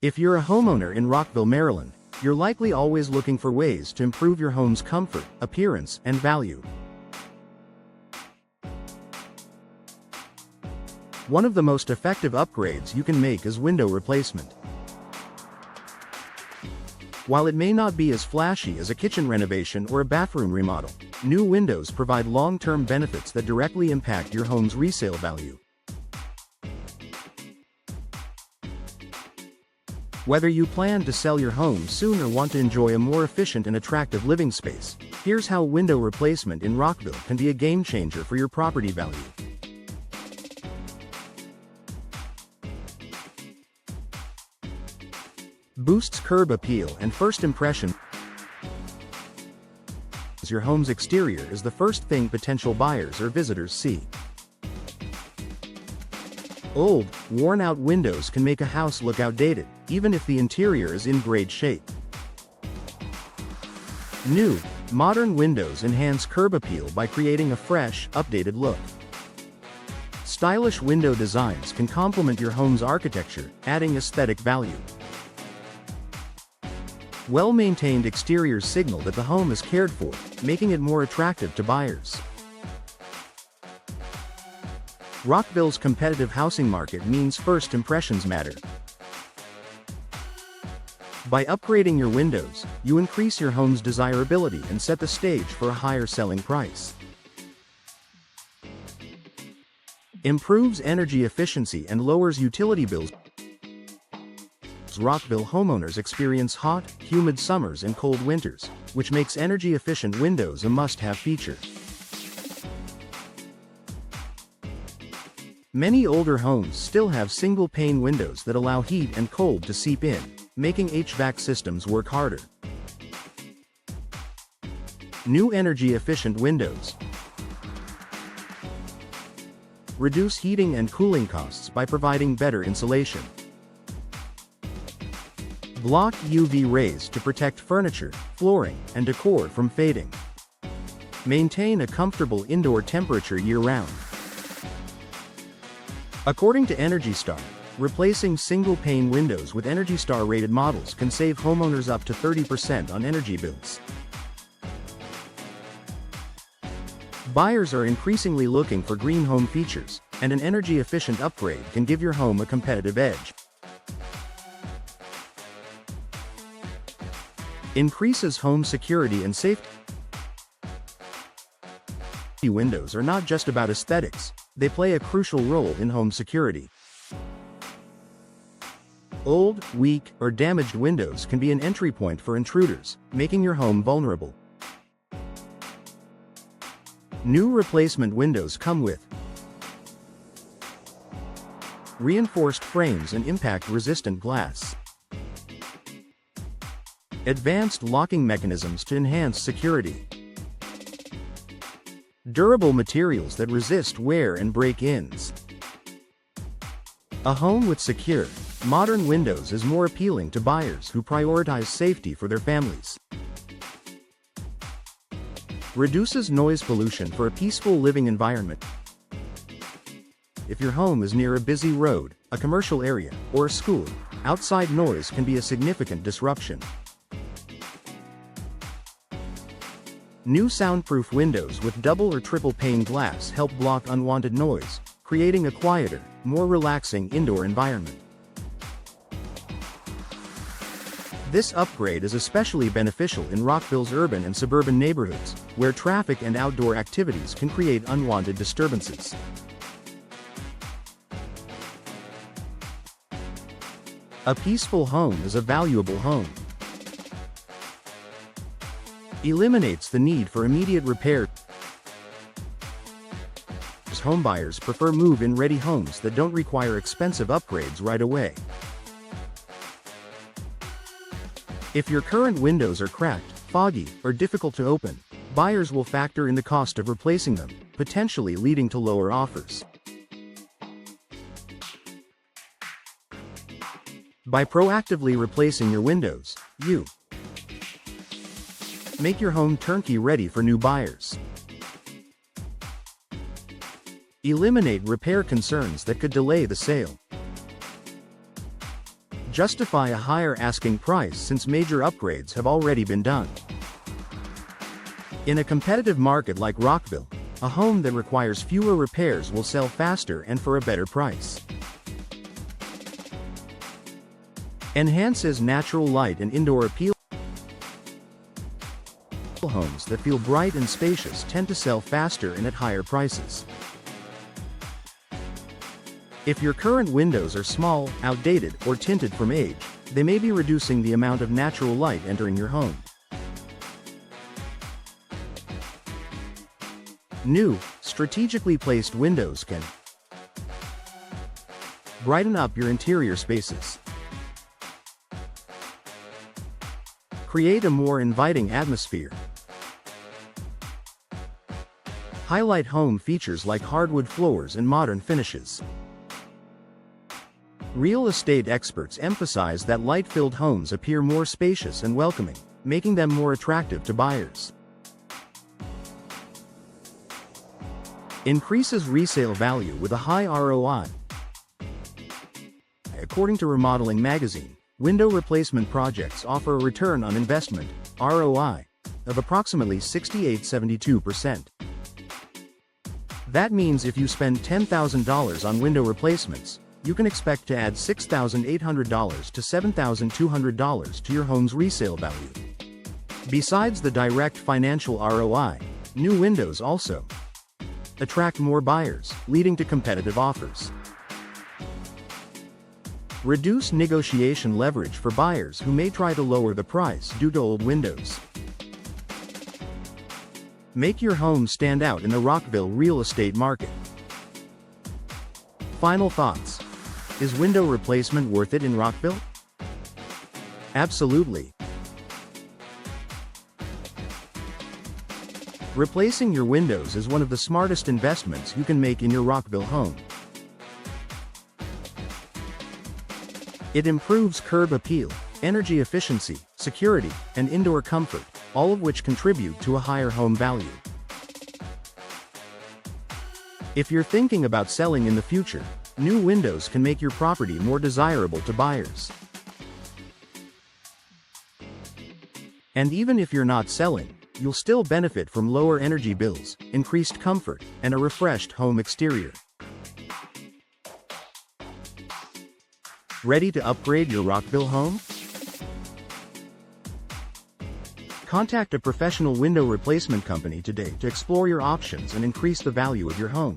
If you're a homeowner in Rockville, Maryland, you're likely always looking for ways to improve your home's comfort, appearance, and value. One of the most effective upgrades you can make is window replacement. While it may not be as flashy as a kitchen renovation or a bathroom remodel, new windows provide long-term benefits that directly impact your home's resale value. Whether you plan to sell your home soon or want to enjoy a more efficient and attractive living space, here's how window replacement in Rockville can be a game-changer for your property value. Boosts curb appeal and first impression. Your home's exterior is the first thing potential buyers or visitors see. Old, worn-out windows can make a house look outdated, even if the interior is in great shape. New, modern windows enhance curb appeal by creating a fresh, updated look. Stylish window designs can complement your home's architecture, adding aesthetic value. Well-maintained exteriors signal that the home is cared for, making it more attractive to buyers. Rockville's competitive housing market means first impressions matter. By upgrading your windows, you increase your home's desirability and set the stage for a higher selling price. Improves energy efficiency and lowers utility bills. Rockville homeowners experience hot, humid summers and cold winters, which makes energy-efficient windows a must-have feature. Many older homes still have single-pane windows that allow heat and cold to seep in, making HVAC systems work harder. New energy-efficient windows reduce heating and cooling costs by providing better insulation. Block UV rays to protect furniture, flooring, and decor from fading. Maintain a comfortable indoor temperature year-round. According to Energy Star, replacing single-pane windows with Energy Star rated models can save homeowners up to 30% on energy bills. Buyers are increasingly looking for green home features, and an energy-efficient upgrade can give your home a competitive edge. Increases home security and safety. Windows are not just about aesthetics, they play a crucial role in home security. Old, weak, or damaged windows can be an entry point for intruders, making your home vulnerable. New replacement windows come with reinforced frames and impact-resistant glass, advanced locking mechanisms to enhance security, durable materials that resist wear and break-ins. A home with secure, modern windows is more appealing to buyers who prioritize safety for their families. Reduces noise pollution for a peaceful living environment. If your home is near a busy road, a commercial area, or a school, outside noise can be a significant disruption. New soundproof windows with double or triple pane glass help block unwanted noise, creating a quieter, more relaxing indoor environment. This upgrade is especially beneficial in Rockville's urban and suburban neighborhoods, where traffic and outdoor activities can create unwanted disturbances. A peaceful home is a valuable home. Eliminates the need for immediate repair. Homebuyers prefer move-in ready homes that don't require expensive upgrades right away. If your current windows are cracked, foggy, or difficult to open, buyers will factor in the cost of replacing them, potentially leading to lower offers. By proactively replacing your windows, you make your home turnkey ready for new buyers. Eliminate repair concerns that could delay the sale. justify a higher asking price since major upgrades have already been done. In a competitive market like Rockville, a home that requires fewer repairs will sell faster and for a better price. Enhances natural light and indoor appeal. Homes that feel bright and spacious tend to sell faster and at higher prices. If your current windows are small, outdated, or tinted from age, they may be reducing the amount of natural light entering your home. New, strategically placed windows can brighten up your interior spaces, create a more inviting atmosphere, highlight home features like hardwood floors and modern finishes. Real estate experts emphasize that light-filled homes appear more spacious and welcoming, making them more attractive to buyers. Increases resale value with a high ROI. According to Remodeling Magazine, window replacement projects offer a return on investment, ROI, of approximately 68–72%. That means if you spend $10,000 on window replacements, you can expect to add $6,800 to $7,200 to your home's resale value. Besides the direct financial ROI, new windows also attract more buyers, leading to competitive offers. Reduce negotiation leverage for buyers who may try to lower the price due to old windows. Make your home stand out in the Rockville real estate market. Final thoughts. Is window replacement worth it in Rockville? Absolutely. Replacing your windows is one of the smartest investments you can make in your Rockville home. It improves curb appeal, energy efficiency, security, and indoor comfort, all of which contribute to a higher home value. If you're thinking about selling in the future, new windows can make your property more desirable to buyers. And even if you're not selling, you'll still benefit from lower energy bills, increased comfort, and a refreshed home exterior. Ready to upgrade your Rockville home? Contact a professional window replacement company today to explore your options and increase the value of your home.